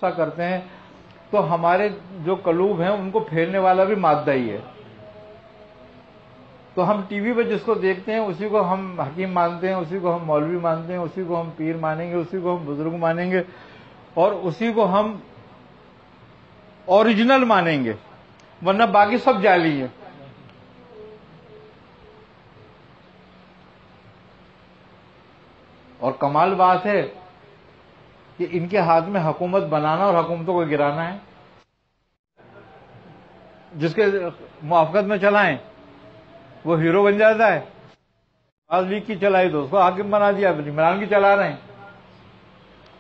غصہ کرتے ہیں تو ہمارے جو قلوب ہیں ان کو پھیرنے والا بھی مادہ ہی ہے. تو ہم ٹی وی پہ جس کو دیکھتے ہیں اسی کو ہم حکیم مانتے ہیں، اسی کو ہم مولوی مانتے ہیں، اسی کو ہم پیر مانیں گے، اسی کو ہم بزرگ مانیں گے، اور اسی کو ہم اوریجنل مانیں گے، ورنہ باقی سب جعلی ہیں. اور کمال بات ہے کہ ان کے ہاتھ میں حکومت بنانا اور حکومتوں کو گرانا ہے. جس کے موافقت میں چلائیں وہ ہیرو بن جاتا ہے. آج لیگ کی چلائی تو اس کو حاکم بنا دیا، عمران کی چلا رہے ہیں.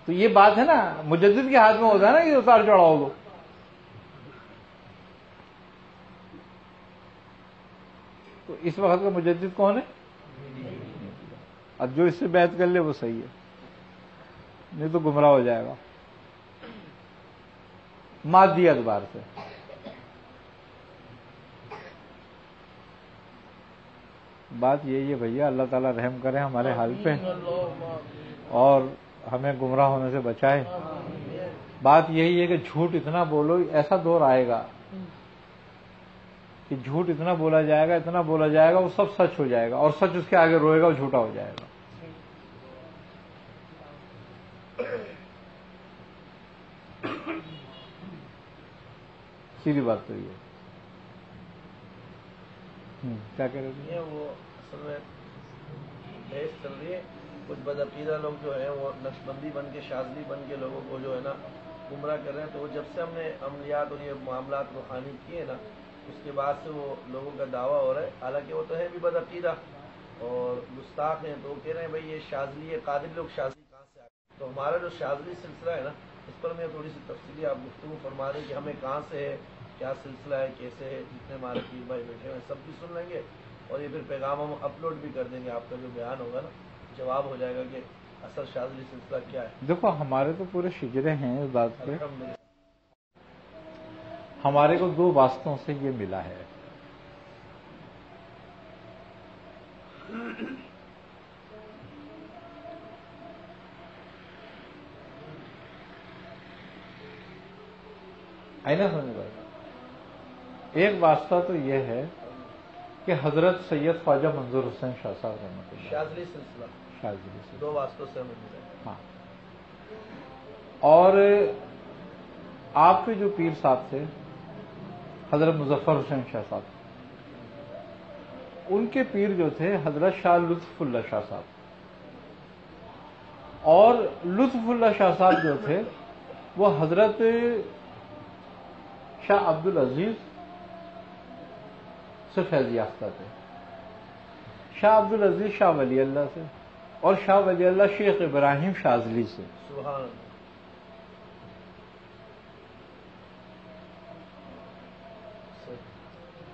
تو یہ بات ہے نا، مجدد کے ہاتھ میں ہوتا ہے نا کہ اتار چڑھاؤ دو. تو اس وقت کا مجدد کون ہے؟ اب جو اس سے بیعت کر لے وہ صحیح ہے، نہیں تو گمراہ ہو جائے گا مادی اعتبار سے. بات یہی ہے بھیا، اللہ تعالیٰ رحم کرے ہمارے حال پہ اور ہمیں گمراہ ہونے سے بچائے. بات یہی ہے کہ جھوٹ اتنا بولو، ایسا دور آئے گا کہ جھوٹ اتنا بولا جائے گا، اتنا بولا جائے گا، وہ سب سچ ہو جائے گا، اور سچ اس کے آگے روئے گا، وہ جھوٹا ہو جائے گا. سیدھی بات تو یہ ہے. کیا کہہ رہے تھے؟ وہ اصل میں بحث چل رہی ہے. کچھ بدعقیدہ لوگ جو ہیں وہ نقشبندی بن کے، شاذلی بن کے لوگوں کو جو ہے نا گمراہ کر رہے ہیں. تو وہ جب سے ہم نے عملیات اور یہ معاملات روحانی کیے نا، اس کے بعد سے وہ لوگوں کا دعویٰ ہو رہا ہے، حالانکہ وہ تو ہے بھی بدعقیدہ اور گستاخ ہیں. تو وہ کہہ رہے ہیں بھائی یہ شاذلی ہے، قادری لوگ شاذلی کہاں سے آئے. تو ہمارا جو شاذلی سلسلہ ہے نا، اس پر میں تھوڑی سی تفصیلی آپ گفتگو فرما دیں کہ ہمیں کہاں سے ہے، کیا سلسلہ ہے، کیسے ہے. جتنے ہمارے پیر بھائی بیٹھے ہیں سب بھی سن لیں گے، اور یہ پھر پیغام ہم اپلوڈ بھی کر دیں گے. آپ کا جو بیان ہوگا نا جواب ہو جائے گا کہ اصل شاذلی سلسلہ کیا ہے. دیکھو ہمارے تو پورے شجرے ہیں اس بات پہ. ہمارے کو دو واسطوں سے یہ ملا ہے. اینا سمجھ گئے. ایک واسطہ تو یہ ہے کہ حضرت سید خواجہ منظور حسین شاہ صاحب رحمۃ اللہ. شاذلی سلسلہ، شاذلی سلسلہ. دو واسطوں سے ہمیں ملا. ہاں. اور آپ کے جو پیر صاحب تھے حضرت مظفر حسین شاہ صاحب، ان کے پیر جو تھے حضرت شاہ لطف اللہ شاہ صاحب. اور لطف اللہ شاہ صاحب جو تھے وہ حضرت شاہ عبد العزیز سے فیض یافتہ تھے. شاہ عبد العزیز شاہ ولی اللہ سے، اور شاہ ولی اللہ شیخ ابراہیم شاذلی سے. سبحان اللہ.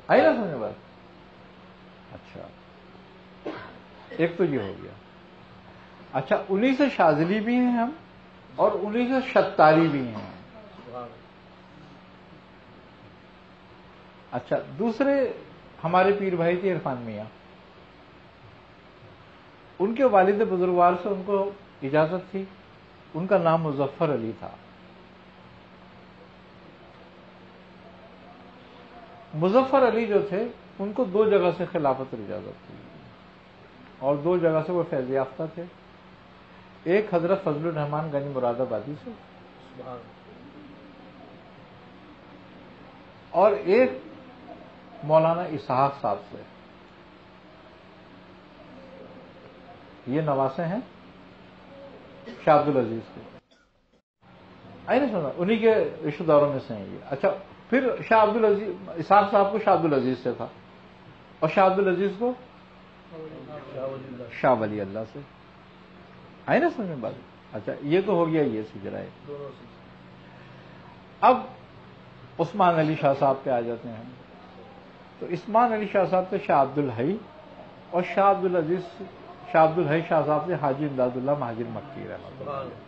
آئی نا سمجھ بات. اچھا، ایک تو یہ ہو گیا. اچھا، انہی سے شاذلی بھی ہیں ہم، اور انہی سے شتاری بھی ہیں. اچھا، دوسرے ہمارے پیر بھائی تھے عرفان میاں. ان کے والد بزرگوار سے ان کو اجازت تھی. ان کا نام مظفر علی تھا. مظفر علی جو تھے ان کو دو جگہ سے خلافت اور اجازت تھی، اور دو جگہ سے وہ فیض یافتہ تھے. ایک حضرت فضل الرحمان گنج مراد آبادی سے، اور ایک مولانا اسحاق صاحب سے. یہ نواسے ہیں شاہ عبد العزیز کے. آئی نہیں سنا، انہی کے رشتہ داروں میں سے ہیں یہ. اچھا، پھر شاہ عبد العزیز اسحاق صاحب کو شاہ عبد العزیز سے تھا، اور شاہ عبد العزیز کو شاہ ولی اللہ سے. آئی نا سمجھ میں بات. اچھا، یہ تو ہو گیا یہ سلسلہ ہے. اب عثمان علی شاہ صاحب پہ آ جاتے ہیں. تو عثمان علی شاہ صاحب سے شاہ عبد الحی، اور شاہ عبد العزیز شاہ عبد الحی شاہ صاحب سے حاجی امداد اللہ مہاجر مکی رحمۃ اللہ علیہ.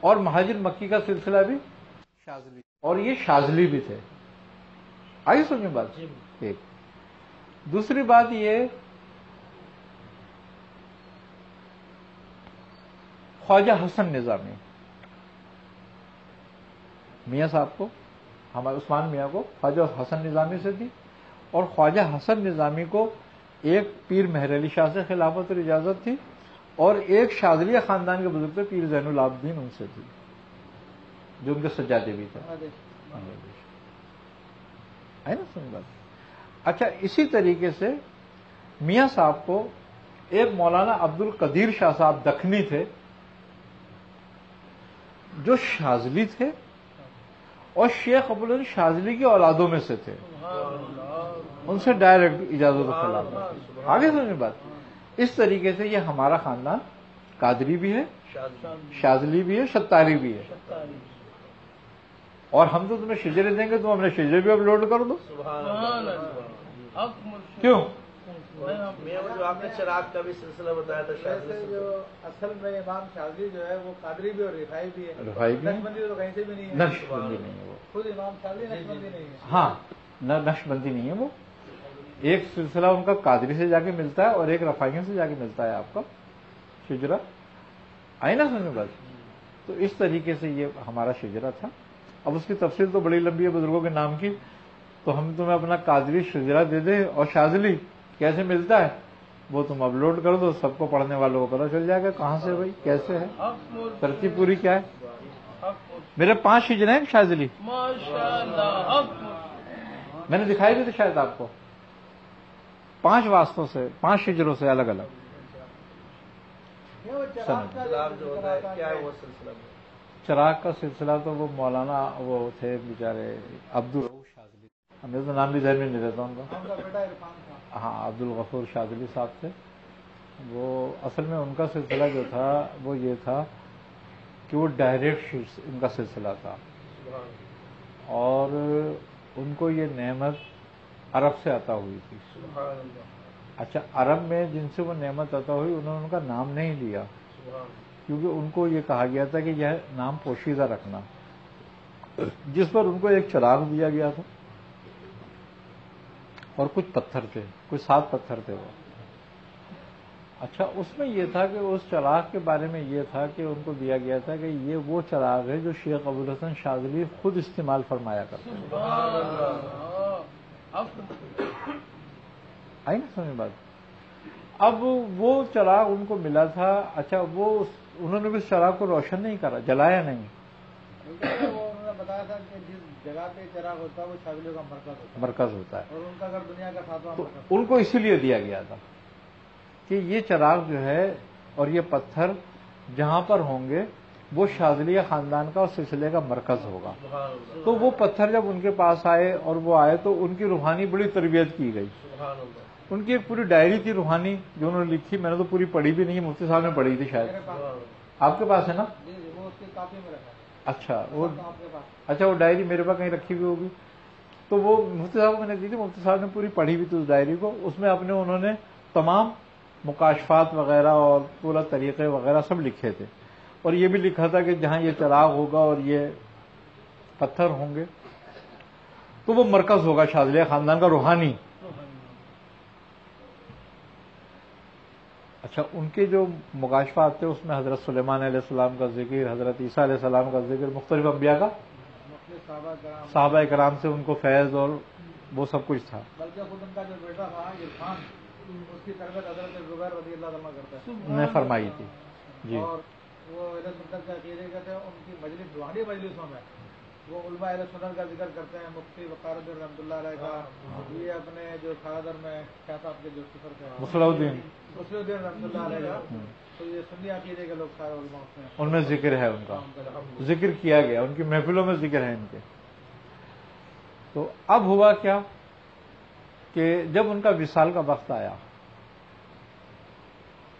اور مہاجر مکی کا سلسلہ بھی شاذلی، اور یہ شاذلی بھی تھے. آئی سمجھ میں بات. ایک دوسری بات یہ، خواجہ حسن نظامی میاں صاحب کو، ہمارے عثمان میاں کو خواجہ حسن نظامی سے تھی، اور خواجہ حسن نظامی کو ایک پیر مہر علی شاہ سے خلافت اور اجازت تھی، اور ایک شاذلیہ خاندان کے بزرگ تھے پیر زین العابدین، ان سے تھی، جو ان کے سجادے بھی تھے۔ ہے نا سن بات؟ اچھا، اسی طریقے سے میاں صاحب کو ایک مولانا عبد القدیر شاہ صاحب دکنی تھے، جو شاذلی تھے اور شیخ ابوالحسن شاذلی کی اولادوں میں سے تھے، ان سے ڈائریکٹ اجازت و خلافت۔ آگے سمجھیں بات؟ اس طریقے سے یہ ہمارا خاندان قادری بھی ہے، شاذلی بھی ہے، شتاری بھی ہے، اور ہم تو تمہیں شجرے دیں گے، تم اپنے شجرے بھی اپلوڈ کر دو۔ کیوں؟ جو آپ نے چراغ کا بھی سلسلہ بتایا تھا، شاذلی جو اصل میں امام شاذلی جو ہے وہ قادری بھی اور رفاعی بھی ہے، رفاعی بھی ہے، نقشبندی تو کہیں سے بھی نہیں ہے، نقشبندی نہیں ہے وہ، خود امام شاذلی نقشبندی نہیں ہے۔ ہاں نقشبندی نہیں ہے وہ، ایک سلسلہ ان کا قادری سے جا کے ملتا ہے اور ایک رفاعیوں سے جا کے ملتا ہے آپ کا شجرا، آئی نا سمجھ بات؟ تو اس طریقے سے یہ ہمارا شجرا تھا۔ اب اس کی تفصیل تو بڑی لمبی ہے بزرگوں کے نام کی، تو ہم تمہیں اپنا قادری شجرا دے دیں، اور شاذلی کیسے ملتا ہے وہ تم اپلوڈ کر دو، سب کو پڑھنے والوں کو پتہ چل جائے گا کہاں سے بھائی کیسے ہے، ترتیب پوری کیا ہے۔ میرے 5 ہجرے ہیں شاذلی، میں نے دکھائی بھی تھی شاید آپ کو، 5 واسطوں سے، 5 ہجروں سے الگ الگ۔ چراغ جو ہوتا ہے کیا ہے وہ سلسلہ؟ چراغ کا سلسلہ تو وہ مولانا وہ تھے بیچارے عبدالغفور شاذلی، میرے تو نام بھی ذہن میں نہیں رہتا ان کا، ہاں عبد الغفور شاذلی صاحب تھے وہ۔ اصل میں ان کا سلسلہ جو تھا وہ یہ تھا کہ وہ ڈائریکٹ ان کا سلسلہ تھا، اور ان کو یہ نعمت عرب سے عطا ہوئی تھی۔ اچھا، عرب میں جن سے وہ نعمت عطا ہوئی انہوں نے ان کا نام نہیں لیا، کیونکہ ان کو یہ کہا گیا تھا کہ یہ نام پوشیدہ رکھنا، جس پر ان کو ایک چراغ دیا گیا تھا اور کچھ پتھر تھے، کچھ 7 پتھر تھے وہ۔ اچھا، اس میں یہ تھا کہ اس چراغ کے بارے میں یہ تھا کہ ان کو دیا گیا تھا کہ یہ وہ چراغ ہے جو شیخ ابوالحسن شاذلی خود استعمال فرمایا کرتے تھے۔ آئی نا سمجھ بات؟ اب وہ چراغ ان کو ملا تھا، اچھا وہ انہوں نے بھی اس چراغ کو روشن نہیں کرا، جلایا نہیں، انہوں نے بتایا تھا کہ جس جگہ پہ چراغ ہوتا ہے وہ شاذلیوں کا مرکز ہوتا ہے، اور ان کا گھر دنیا کا 7واں مرکز، ان کو اسی لیے دیا گیا تھا کہ یہ چراغ جو ہے اور یہ پتھر جہاں پر ہوں گے وہ شاذلیہ خاندان کا اور سلسلے کا مرکز ہوگا۔ تو وہ پتھر جب ان کے پاس آئے اور وہ آئے تو ان کی روحانی بڑی تربیت کی گئی۔ ان کی ایک پوری ڈائری تھی روحانی جو انہوں نے لکھی، میں نے تو پوری پڑھی بھی نہیں، مفتی صاحب نے پڑھی تھی شاید، آپ کے پاس ہے نا؟ وہ اس کی کاپی میں رکھا ہے۔ اچھا وہ ڈائری میرے پاس کہیں رکھی ہوئی ہوگی، تو وہ مفتی صاحب کو میں نے دی تھی، مفتی صاحب نے پوری پڑھی ہوئی تھی اس ڈائری کو، اس میں اپنے انہوں نے تمام مکاشفات وغیرہ اور پورا طریقے وغیرہ سب لکھے تھے، اور یہ بھی لکھا تھا کہ جہاں یہ چراغ ہوگا اور یہ پتھر ہوں گے تو وہ مرکز ہوگا شاذلیہ خاندان کا روحانی۔ اچھا، ان کے جو مکاشفات تھے اس میں حضرت سلیمان علیہ السلام کا ذکر، حضرت عیسیٰ علیہ السلام کا ذکر، مختلف انبیاء کا، صحابہ کرام سے ان کو فیض اور وہ سب کچھ تھا۔ بلکہ خود ان کا جو بیٹا تھا عرفان، اس کی تربیت حضرت زبیر رضی اللہ عنہ کرتا ہے، نے فرمائی تھی جی۔ اور وہ اہل سنت کے عقیدے کے تھے، ان کی مجلس روحانی مجلسوں میں وہ علماء اہل سنت کا ذکر کرتے ہیں، مفتی وقار الدین رحمۃ اللہ علیہ کا، یہ اپنے جو خادر میں کیا صاحب کے جو سفر تھے مصلح الدین رحمۃ اللہ علیہ کا، تو یہ سنی عقیدے کے لوگ سارے علماء ان میں ذکر ہے، ان کا ذکر کیا گیا، ان کی محفلوں میں ذکر ہے ان کے۔ تو اب ہوا کیا کہ جب ان کا وصال کا وقت آیا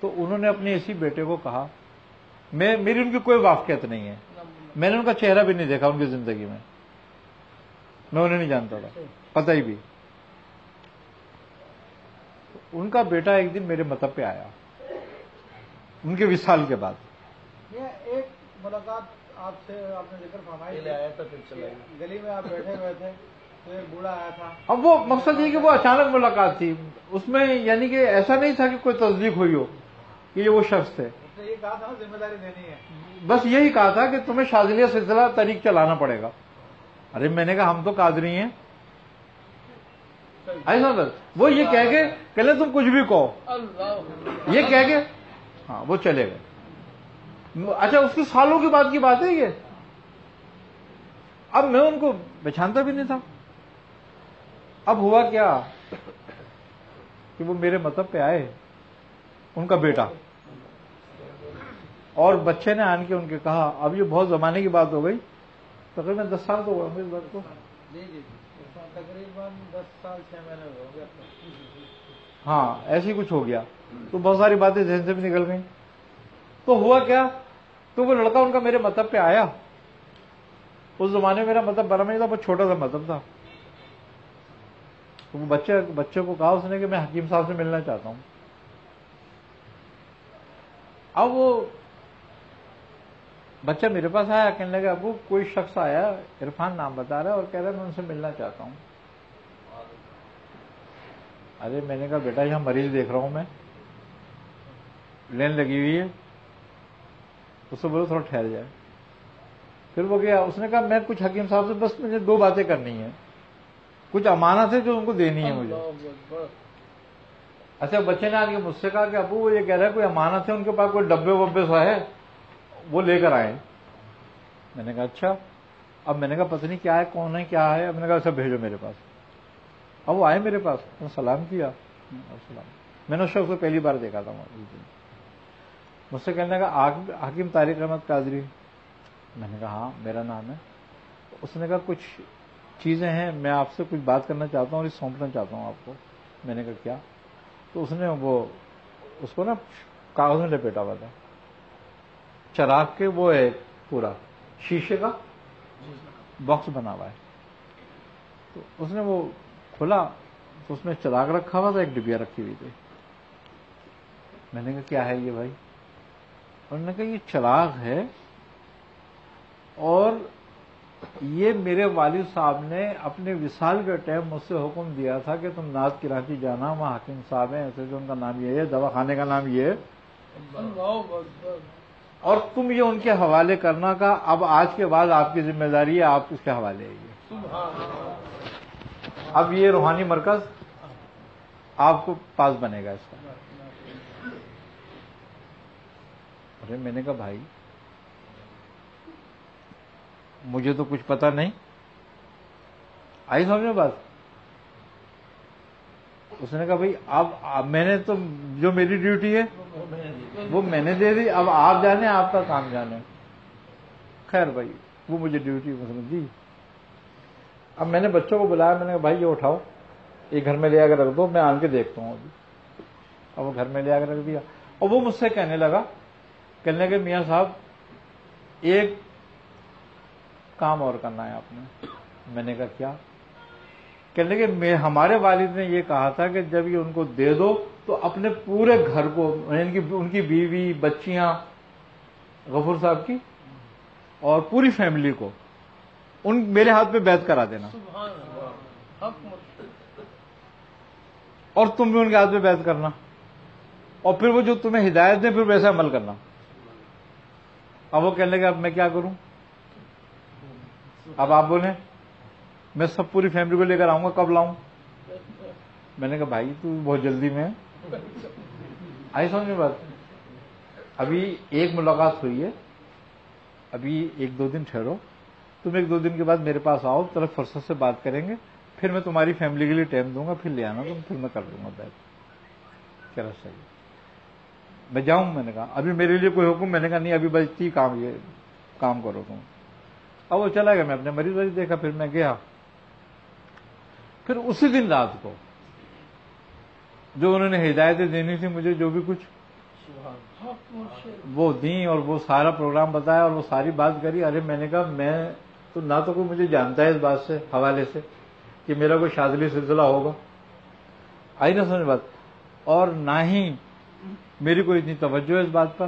تو انہوں نے اپنے اسی بیٹے کو کہا، میری ان کی کوئی واقفیت نہیں ہے، میں نے ان کا چہرہ بھی نہیں دیکھا ان کی زندگی میں انہیں نہیں جانتا تھا پتہ ہی بھی۔ ان کا بیٹا ایک دن میرے مطب پہ آیا ان کے وصال کے بعد۔ یہ ایک ملاقات آپ سے آپ نے ذکر فرمائی، گلی میں آپ بیٹھے ہوئے تھے تو ایک بوڑھا آیا تھا۔ اب وہ مقصد یہ کہ وہ اچانک ملاقات تھی، اس میں یعنی کہ ایسا نہیں تھا کہ کوئی تصدیق ہوئی ہو کہ یہ وہ شخص تھے، اس نے یہ کہا تھا ذمہ داری دینی ہے، بس یہی کہا تھا کہ تمہیں شاذلیہ سلسلہ طریق چلانا پڑے گا، ارے میں نے کہا ہم تو قادری ہیں. ایسا بس وہ یہ کہہ کے کہلے تم کچھ بھی کہو, یہ کہہ کے ہاں وہ چلے گئے. اچھا اس کی سالوں کے بعد کی بات ہے یہ. اب میں ان کو پہچانتا بھی نہیں تھا. اب ہوا کیا کہ وہ میرے مطلب پہ آئے, ان کا بیٹا, اور بچے نے آن کے ان کے کہا, اب یہ بہت زمانے کی بات ہو گئی, تقریباً 10 سال تو ہوا اس بات کو. جی تقریباً 10 سال 6 مہینے ہو گیا. ہاں ایسے ہی کچھ ہو گیا. تو بہت ساری باتیں ذہن سے بھی نکل گئیں. تو ہوا کیا, تو وہ لڑکا ان کا میرے مطلب پہ آیا. اس زمانے میں میرا مطلب بڑا نہیں تھا, بہت چھوٹا سا مطلب تھا. تو وہ بچے کو کہا اس نے کہ میں حکیم صاحب سے ملنا چاہتا ہوں. اب وہ بچہ میرے پاس آیا, کہنے لگا ابو کوئی شخص آیا, عرفان نام بتا رہا ہے, اور کہہ رہا ہے میں ان سے ملنا چاہتا ہوں. ارے میں نے کہا بیٹا یہاں مریض دیکھ رہا ہوں میں, لین لگی ہوئی ہے. اس سے بولو تھوڑا ٹھہر جائے. پھر وہ گیا. اس نے کہا میں کچھ حکیم صاحب سے بس مجھے 2 باتیں کرنی ہیں, کچھ امانت ہے جو ان کو دینی ہے مجھے. اچھا بچے نے آگے مجھ سے کہا کہ ابو وہ یہ کہہ رہا ہے کوئی امانت ہے ان کے پاس, کوئی ڈبے وبے سا ہے, وہ لے کر آئے. میں نے کہا اچھا. اب میں نے کہا پتہ نہیں کیا ہے, کون ہے, کیا ہے. اب میں نے کہا اچھا بھیجو میرے پاس. اب وہ آئے میرے پاس, میں سلام کیا. میں نے اس شخص کو پہلی بار دیکھا تھا. مجھ سے کہنے لگا حکیم طارق احمد قادری. میں نے کہا ہاں میرا نام ہے. اس نے کہا کچھ چیزیں ہیں, میں آپ سے کچھ بات کرنا چاہتا ہوں اور یہ سونپنا چاہتا ہوں آپ کو. میں نے کہا کیا. تو اس نے اس کو نا کاغذ میں لپیٹا ہوا تھا, چراغ کے وہ ہے پورا شیشے کا باکس بنا ہوا ہے. تو اس نے وہ کھولا تو اس میں چراغ رکھا ہوا تھا, ایک ڈبیا رکھی ہوئی تھی. میں نے کہا کیا ہے یہ بھائی. انہوں نے کہا یہ چراغ ہے, اور یہ میرے والد صاحب نے اپنے وصال کے ٹائم مجھ سے حکم دیا تھا کہ تم ناز کراچی جانا, وہاں حکیم صاحب ہیں ایسے, جو ان کا نام یہ ہے, دوا خانے کا نام یہ ہے, اور تم یہ ان کے حوالے کرنا کا. اب آج کے بعد آپ کی ذمہ داری ہے, آپ اس کے حوالے ہے. اب یہ روحانی مرکز آپ کو پاس بنے گا اس کا. ارے میں نے کہا بھائی مجھے تو کچھ پتا نہیں. آئی سمجھ میں بات. اس نے کہا بھائی اب میں نے تو جو میری ڈیوٹی ہے وہ میں نے دے دی, اب آپ جانے, آپ کا کام جانے. خیر بھائی وہ مجھے ڈیوٹی مثلا دی. اب میں نے بچوں کو بلایا, میں نے کہا بھائی یہ اٹھاؤ, یہ گھر میں لے آ کر رکھ دو, میں آن کے دیکھتا ہوں ابھی. اب وہ گھر میں لے آ کر رکھ دیا. اور وہ مجھ سے کہنے لگا, کہنے کہ میاں صاحب ایک کام اور کرنا ہے آپ نے. میں نے کہا کیا. کہنے کہ ہمارے والد نے یہ کہا تھا کہ جب یہ ان کو دے دو تو اپنے پورے گھر کو, ان کی بیوی, بچیاں, غفور صاحب کی, اور پوری فیملی کو میرے ہاتھ پہ بیعت کرا دینا, اور تم بھی ان کے ہاتھ پہ بیعت کرنا, اور پھر وہ جو تمہیں ہدایت دیں پھر ویسا عمل کرنا. اب وہ کہنے لگے اب میں کیا کروں. اب آپ بولیں میں سب پوری فیملی کو لے کر آؤں گا, کب لاؤں. میں نے کہا بھائی تو بہت جلدی میں. آئی سمجھ میں بات. ابھی ایک ملاقات ہوئی ہے, ابھی 1-2 دن ٹھہرو, تم 1-2 دن کے بعد میرے پاس آؤ, طرف فرصت سے بات کریں گے, پھر میں تمہاری فیملی کے لیے ٹائم دوں گا, پھر لے آنا تم, پھر میں کر دوں گا بات. چلو صحیح میں جاؤں. میں نے کہا ابھی میرے لیے کوئی حکم. میں نے کہا نہیں ابھی بچتی کام, یہ کام کرو تم. اب وہ چلا گیا, میں اپنے مریض دیکھا, پھر میں گیا. پھر اسی دن رات کو جو انہوں نے ہدایتیں دینی تھی مجھے, جو بھی کچھ وہ دیں, اور وہ سارا پروگرام بتایا, اور وہ ساری بات کری. ارے میں نے کہا میں تو نہ تو کوئی مجھے جانتا ہے اس بات سے حوالے سے کہ میرا کوئی شاذلی سلسلہ ہوگا, آئی نہ سمجھ بات, اور نہ ہی میری کوئی اتنی توجہ ہے اس بات پر.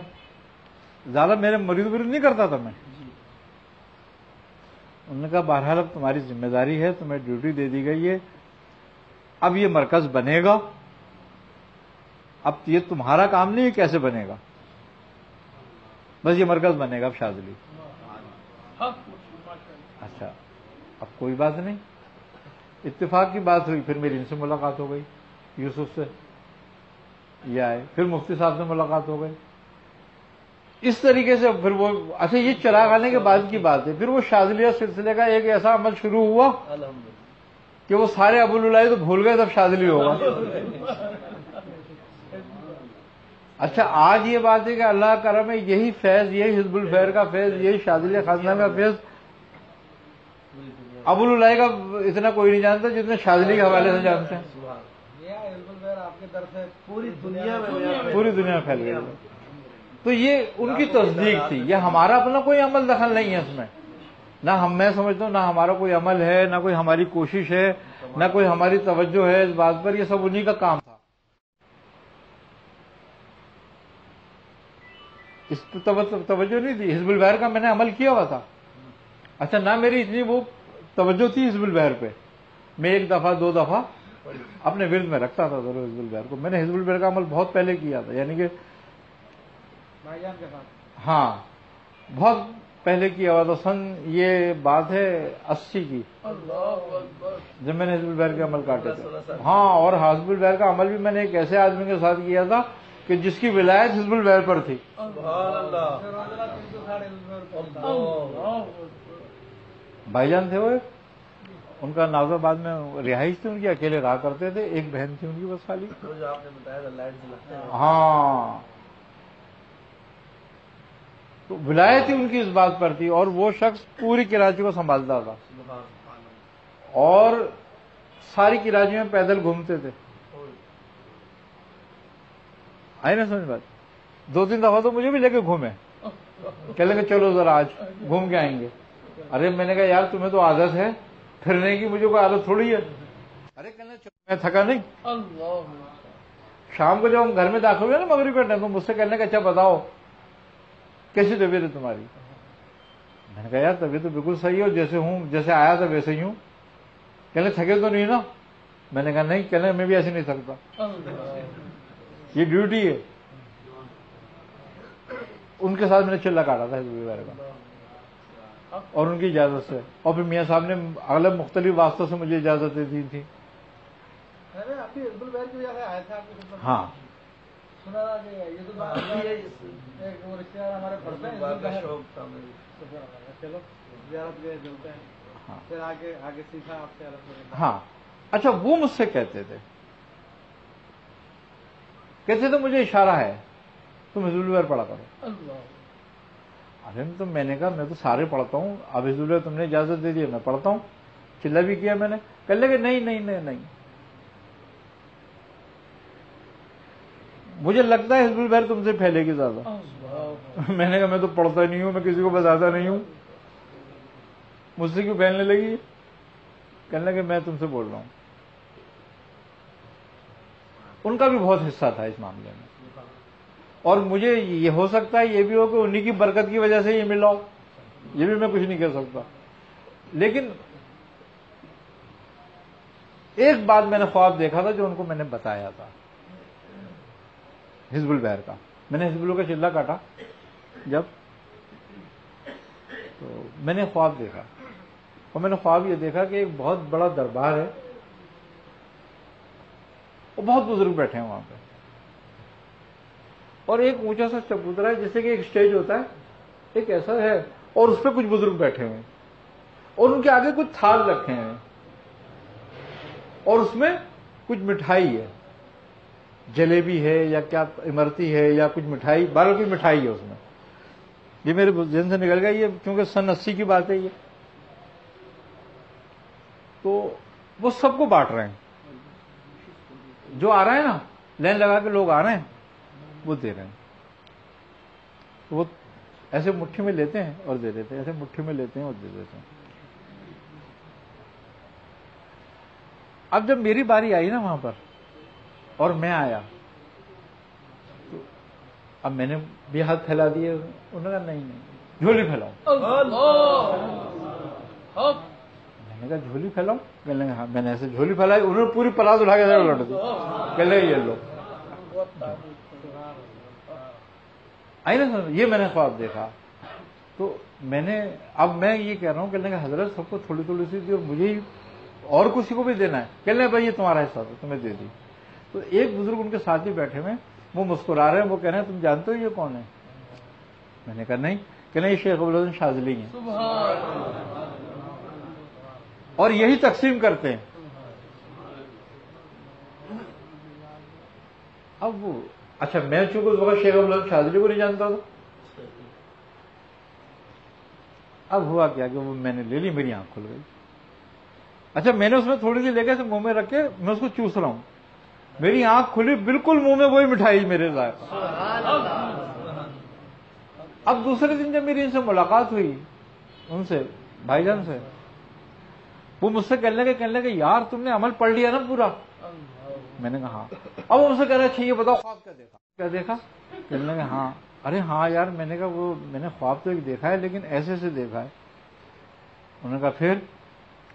زیادہ میرے مریض نہیں کرتا تھا میں. انہوں نے کہا بہرحال اب تمہاری ذمہ داری ہے, تمہیں ڈیوٹی دے دی گئی ہے, اب یہ مرکز بنے گا, اب یہ تمہارا کام نہیں ہے کیسے بنے گا, بس یہ مرکز بنے گا اب شاذلی. اچھا اب کوئی بات نہیں، اتفاق کی بات ہوئی، پھر میری ان سے ملاقات ہو گئی، یوسف سے یہ آئے، پھر مفتی صاحب سے ملاقات ہو گئی، اس طریقے سے پھر وہ اچھا یہ چراغ آنے کے بعد کی بات ہے، پھر وہ شاذلیہ سلسلے کا ایک ایسا عمل شروع ہوا کہ وہ سارے ابوالعلائی تو بھول گئے تب شاذلی ہوگا۔ اچھا آج یہ بات ہے کہ اللہ کا کرم ہے، یہی فیض، یہی حزب الخیر کا فیض، یہی شاذلیہ خاندان کا فیض ابوالعلائی کا اتنا کوئی نہیں جانتا جتنے شاذلی کے حوالے سے جانتے ہیں۔ آپ کے طرف سے پوری دنیا میں پھیل گئی۔ تو یہ ان کی تصدیق تھی، یہ ہمارا اپنا کوئی عمل دخل نہیں ہے اس میں، نہ میں سمجھتا ہوں نہ ہمارا کوئی عمل ہے، نہ کوئی ہماری کوشش ہے، نہ کوئی ہماری توجہ ہے اس بات پر، یہ سب انہی کا کام تھا۔ اس پہ توجہ نہیں تھی، حزب الخیر کا میں نے عمل کیا ہوا تھا۔ اچھا نہ میری اتنی وہ توجہ تھی حزب الخیر پہ، میں ایک دفعہ دو دفعہ اپنے ورد میں رکھتا تھا ضرور حزب الخیر کو، میں نے حزب الخیر کا عمل بہت پہلے کیا تھا، یعنی کہ بھائی جان کے ساتھ، ہاں بہت پہلے کیا ہوا تھا، سن یہ بات ہے 80 کی، جب میں نے حزب الخیر کے عمل کاٹے تھے۔ ہاں، اور حزب الخیر کا عمل بھی میں نے ایک ایسے آدمی کے ساتھ کیا تھا کہ جس کی ولایت حزب الخیر پر تھی۔ بھائی جان تھے وہ، ان کا ناز آباد میں رہائش تھی ان کی، اکیلے رہا کرتے تھے، ایک بہن تھی ان کی بس خالی۔ جو آپ نے بتایا لائٹ جلاتے ہیں، ہاں، تو ولایت ہی ان کی اس بات پر تھی، اور وہ شخص پوری کراچی کو سنبھالتا تھا اور ساری کراچی میں پیدل گھومتے تھے۔ آئی نا سمجھ بات؟ 2-3 دفعہ تو مجھے بھی لے کے گھومے، کہہ لیں گے چلو ذرا آج گھوم کے آئیں گے۔ ارے میں نے کہا یار تمہیں تو عادت ہے پھرنے کی، مجھے کوئی عادت تھوڑی ہے۔ ارے کہنے میں تھکا نہیں۔ شام کو جب ہم گھر میں داخل ہوئے نا مغرب کا ٹائم، تو مجھ سے کہنے کا اچھا بتاؤ کیسی طبیعت ہے تمہاری؟ میں نے کہا یار طبیعت تو بالکل صحیح ہے، جیسے ہوں، جیسے آیا تھا ویسے ہی ہوں۔ کہنے تھکے تو نہیں نا؟ میں نے کہا نہیں، کہنے میں بھی ایسے نہیں تھکتا، یہ ڈیوٹی ہے۔ ان کے ساتھ میں نے چلا کاٹا تھا حزب الخیر کا، اور ان کی اجازت سے، اور پھر میاں صاحب نے اغلب مختلف واسطوں سے مجھے اجازتیں دی تھی۔ آپ کی حزب الخیر کی وجہ سے آئے تھے آپ کی خدمت میں؟ ہاں، سنا تھا کہ یہ تو ایک وہ رشتے دار ہمارے پڑھتے ہیں، چلو زیارت گئے جلتے ہیں، پھر آگے سیکھا آپ سے الحمدللہ۔ ہاں اچھا، وہ مجھ سے کہتے تھے مجھے اشارہ ہے تم حزب الخیر پڑھا کرو۔ ارے تو میں نے کہا میں تو سارے پڑھتا ہوں، اب حزب الخیر تم نے اجازت دے دی میں پڑھتا ہوں، چلا بھی کیا میں نے۔ کہہ لے کہ نہیں، مجھے لگتا ہے حزب الخیر تم سے پھیلے گی زیادہ۔ میں نے کہا میں تو پڑھتا نہیں ہوں، میں کسی کو بتاتا نہیں ہوں، مجھ سے کیوں پھیلنے لگی؟ کہنے لگے میں تم سے بول رہا ہوں۔ ان کا بھی بہت حصہ تھا اس معاملے میں، اور مجھے یہ ہو سکتا ہے یہ بھی ہو کہ انہی کی برکت کی وجہ سے یہ ملا ہو، یہ بھی میں کچھ نہیں کہہ سکتا۔ لیکن ایک بات میں نے خواب دیکھا تھا جو ان کو میں نے بتایا تھا حزب الخیر کا۔ میں نے حزب الخیر کا چلہ کاٹا جب، تو میں نے خواب دیکھا، اور میں نے خواب یہ دیکھا کہ ایک بہت بڑا دربار ہے اور بہت بزرگ بیٹھے ہیں وہاں پہ، اور ایک اونچا سا چبوترا ہے جیسے کہ ایک اسٹیج ہوتا ہے، ایک ایسا ہے، اور اس پہ کچھ بزرگ بیٹھے ہوئے ہیں، اور ان کے آگے کچھ تھال رکھے ہیں، اور اس میں کچھ مٹھائی ہے، جلیبی ہے یا کیا امرتی ہے یا کچھ مٹھائی، 12 کی مٹھائی ہے اس میں۔ یہ میرے ذہن سے نکل گیا، یہ کیونکہ سن 80 کی بات ہے یہ، تو وہ سب کو بانٹ رہے ہیں، جو آ رہے ہیں نا لائن لگا کے لوگ آ رہے ہیں وہ دے رہے ہیں، وہ ایسے مٹھی میں لیتے ہیں اور دے دیتے ہیں، ایسے مٹھی میں لیتے ہیں اور دے دیتے ہیں۔ اب جب میری باری آئی نا وہاں پر اور میں آیا، تو اب میں نے بھی ہاتھ پھیلا دیے، انہوں نے کہا نہیں جھولی پھیلاؤ۔ میں نے کہا جھولی پھیلاؤ؟ کہنے لگے ہاں۔ میں نے ایسے جھولی پھیلائی، انہوں نے پوری پلاس اٹھا کے لوٹ دی، کہنے لگے یہ لو۔ آئی نا، یہ میں نے خواب دیکھا تو میں نے اب میں یہ کہہ رہا ہوں کہ حضرت سب کو تھوڑی تھوڑی سی دی اور مجھے ہی اور کسی کو بھی دینا ہے. کہنے لگے بھائی یہ تمہارا حصہ تھا تمہیں دے دی. تو ایک بزرگ ان کے ساتھ ہی بیٹھے ہوئے وہ مسکرا رہے ہیں, وہ کہہ رہے ہیں تم جانتے ہو یہ کون ہے؟ میں نے کہا نہیں. کہنے یہ شیخ ابوالحسن شاذلی ہیں اور یہی تقسیم کرتے ہیں. اب وہ اچھا میں چونکہ اس وقت شیخ ابوالحسن شاذلی کو نہیں جانتا تھا. اب ہوا کیا کہ وہ میں نے لے لی, میری آنکھ کھل گئی. اچھا میں نے اس میں تھوڑی سی لے کے منہ میں رکھ کے میں اس کو چوس رہا ہوں, میری آنکھ کھلی, بالکل منہ میں وہی مٹھائی میرے ذائقہ. اب دوسرے دن جب میری ان سے ملاقات ہوئی, ان سے بھائی جان سے, وہ مجھ سے کہنے لگے یار تم نے عمل پڑھ لیا نا پورا؟ میں نے کہا ہاں. اب وہ مجھ سے کہہ رہا اچھا یہ بتاؤ خواب کیا دیکھا؟ کہنے لگے ہاں. ارے ہاں یار, میں نے کہا وہ میں نے خواب تو ایک دیکھا ہے لیکن ایسے سے دیکھا ہے. انہوں نے کہا پھر؟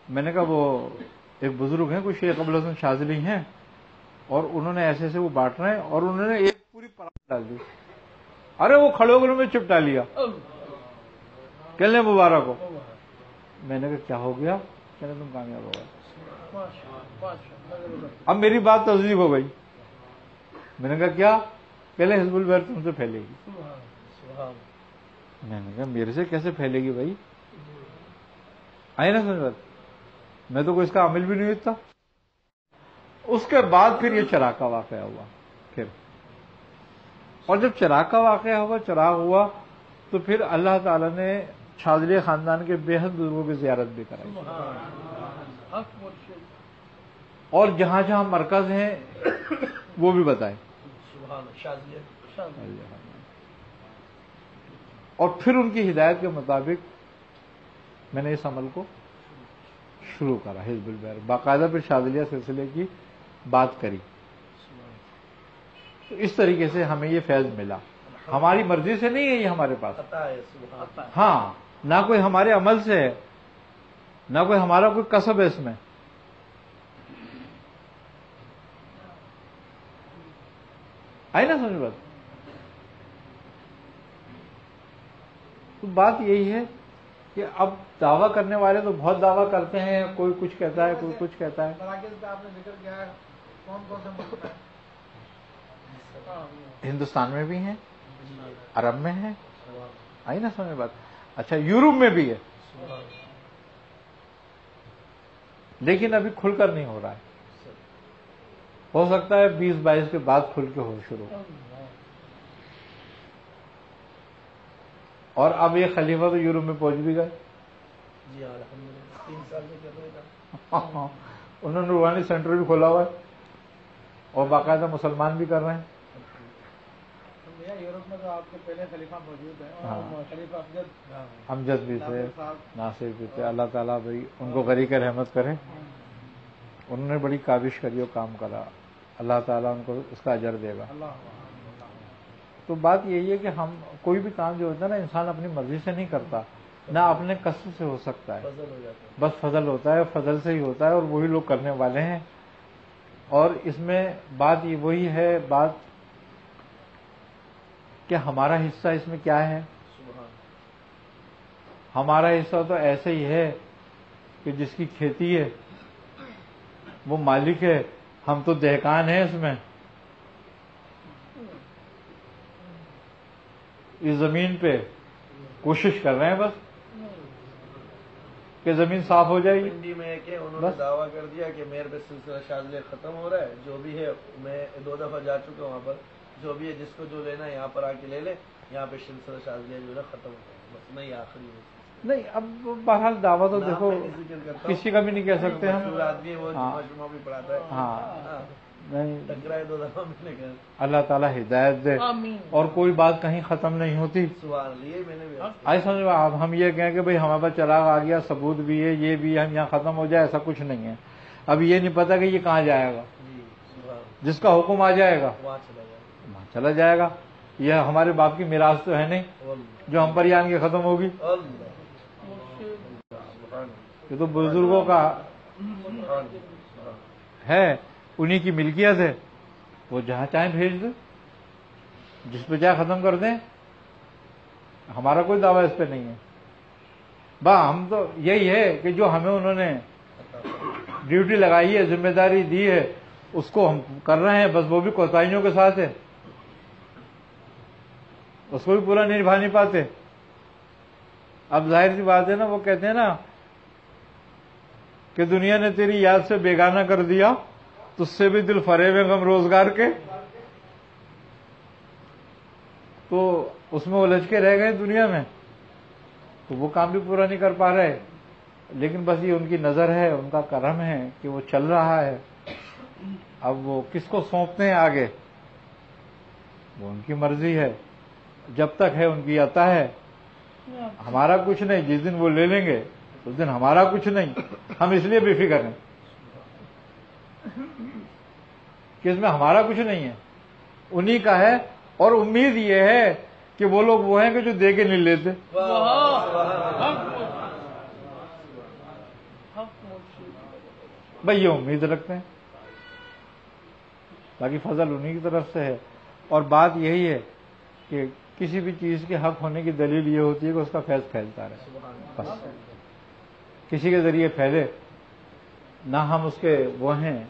میں نے کہا وہ ایک بزرگ ہیں کوئی شیخ ابوالحسن شاذلی ہیں اور انہوں نے ایسے وہ بانٹ رہے ہیں اور انہوں نے ایک پوری پراٹھ ڈال دی. ارے وہ کھڑے ہو گئے میں چپٹا لیا. کہنے مبارک ہو. میں نے کہا کیا ہو گیا؟ کہنے تم کامیاب ہو گئے. اب میری بات تصدیق ہو گئی. میں نے کہا کیا؟ پہلے حزب البحر تم سے پھیلے گی. میں نے کہا میرے سے کیسے پھیلے گی بھائی؟ آئی نا سمجھ بات, میں تو کوئی اس کا عامل بھی نہیں ہوتا. اس کے بعد پھر یہ چراغ کا واقعہ ہوا پھر, اور جب چراغ کا واقعہ ہوا, چراغ ہوا, تو پھر اللہ تعالی نے شاذلی خاندان کے بے حد بزرگوں کی زیارت بھی کرائی اور جہاں جہاں مرکز ہیں وہ بھی بتائے. اور پھر ان کی ہدایت کے مطابق میں نے اس عمل کو شروع کرا. حزب البحر باقاعدہ پھر شاذلیہ سلسلے کی بات کری. تو اس طریقے سے ہمیں یہ فیض ملا. ہماری مرضی سے نہیں ہے یہ ہمارے پاس, ہاں, نہ کوئی ہمارے عمل سے ہے, نہ کوئی ہمارا کوئی کسب ہے اس میں. آئی نا سمجھ بات؟ تو بات یہی ہے کہ اب دعویٰ کرنے والے تو بہت دعویٰ کرتے ہیں, کوئی کچھ کہتا ہے, کوئی کچھ کہتا ہے. مراکز پہ آپ نے ذکر کیا ہے, کون کون سے ملک ہیں؟ ہندوستان میں بھی ہیں, عرب میں ہیں. آئی نا سمجھ بات؟ اچھا یورپ میں بھی ہے, لیکن ابھی کھل کر نہیں ہو رہا ہے. ہو سکتا ہے 20-22 کے بعد کھل کے ہو شروع. اور اب یہ خلیفہ تو یورپ میں پہنچ بھی گئے. جی الحمدللہ 3 سال سے کر رہے ہیں. انہوں نے روحانی سینٹر بھی کھولا ہوا ہے اور باقاعدہ مسلمان بھی کر رہے ہیں. یورپ میں تو آپ کے پہلے خلیفہ موجود ہیں, خلیفہ امجد بھی تھے, ناصر بھی تھے. اللہ تعالیٰ بھائی ان کو غریق رحمت کرے. انہوں نے بڑی کاوش کری اور کام کرا, اللہ تعالیٰ ان کو اس کا اجر دے گا. تو بات یہی ہے کہ ہم کوئی بھی کام جو ہوتا ہے نا انسان اپنی مرضی سے نہیں کرتا, نہ اپنے کسب سے ہو سکتا ہے, بس فضل ہوتا ہے, فضل سے ہی ہوتا ہے, اور وہی لوگ کرنے والے ہیں. اور اس میں بات یہ وہی ہے بات کہ ہمارا حصہ اس میں کیا ہے. ہمارا حصہ تو ایسے ہی ہے کہ جس کی کھیتی ہے وہ مالک ہے, ہم تو دہقان ہیں. اس میں اس زمین پہ کوشش کر رہے ہیں بس کہ زمین صاف ہو جائے گی. پنڈی میں کہ انہوں نے دعویٰ کر دیا کہ میرے پہ سلسلہ شاذلیہ ختم ہو رہا ہے, جو بھی ہے میں 2 دفعہ جا چکا ہوں وہاں پر, جو بھی ہے جس کو جو لینا ہے یہاں پر آ کے لے لے, یہاں پہ سلسلہ شاذلیہ جو ہے ختم ہو گیا بس. نہیں آخری نہیں, اب بہرحال دعویٰ تو دیکھو کسی کا بھی نہیں کہہ سکتے ہم. آدمی وہ جمعہ بھی پڑھاتا ہے. ہاں نہیں, ٹکرائے 2 دفعہ میں نے کہا اللہ تعالیٰ ہدایت دے. اور کوئی بات کہیں ختم نہیں ہوتی. میں نے بھی آئی سمجھ اب ہم یہ کہیں کہ بھئی ہمارے پاس چراغ آ گیا, ثبوت بھی ہے, یہ بھی ہے, ہم یہاں ختم ہو جائے, ایسا کچھ نہیں ہے. اب یہ نہیں پتا کہ یہ کہاں جائے گا. جس کا حکم آ جائے گا وہاں چلا جائے گا. یہ ہمارے باپ کی میراث تو ہے نہیں جو ہم پر یہ آن کے ختم ہوگی. یہ تو بزرگوں کا ہے, انہی کی ملکیت ہے, وہ جہاں چاہیں بھیج دیں, جس پہ چاہے ختم کر دیں. ہمارا کوئی دعویٰ اس پہ نہیں ہے. ہم تو یہی ہے کہ جو ہمیں انہوں نے ڈیوٹی لگائی ہے، ذمہ داری دی ہے، اس کو ہم کر رہے ہیں، بس وہ بھی کوتاہیوں کے ساتھ ہے، اس کو بھی پورا نہیں نبھا نہیں پاتے. اب ظاہر سی بات ہے نا، وہ کہتے ہیں نا کہ دنیا نے تیری یاد سے بیگانہ کر دیا، تجھ سے بھی دل فریب ہے غم روزگار کے. تو اس میں الجھ کے رہ گئے دنیا میں، تو وہ کام بھی پورا نہیں کر پا رہے. لیکن بس یہ ان کی نظر ہے، ان کا کرم ہے کہ وہ چل رہا ہے. اب وہ کس کو سونپتے ہیں آگے، وہ ان کی مرضی ہے. جب تک ہے ان کی عطا ہے، ہمارا کچھ نہیں. جس دن وہ لے لیں گے اس دن ہمارا کچھ نہیں. ہم اس لیے بے فکر ہیں کہ اس میں ہمارا کچھ نہیں ہے، انہی کا ہے. اور امید یہ ہے کہ وہ لوگ وہ ہیں کہ جو دے کے نہیں لیتے. بھئی یہ امید رکھتے ہیں، باقی فضل انہی کی طرف سے ہے. اور بات یہی ہے کہ کسی بھی چیز کے حق ہونے کی دلیل یہ ہوتی ہے کہ اس کا فیض پھیلتا رہے. بس کسی کے ذریعے پھیلے، نہ ہم اس کے وہ ہیں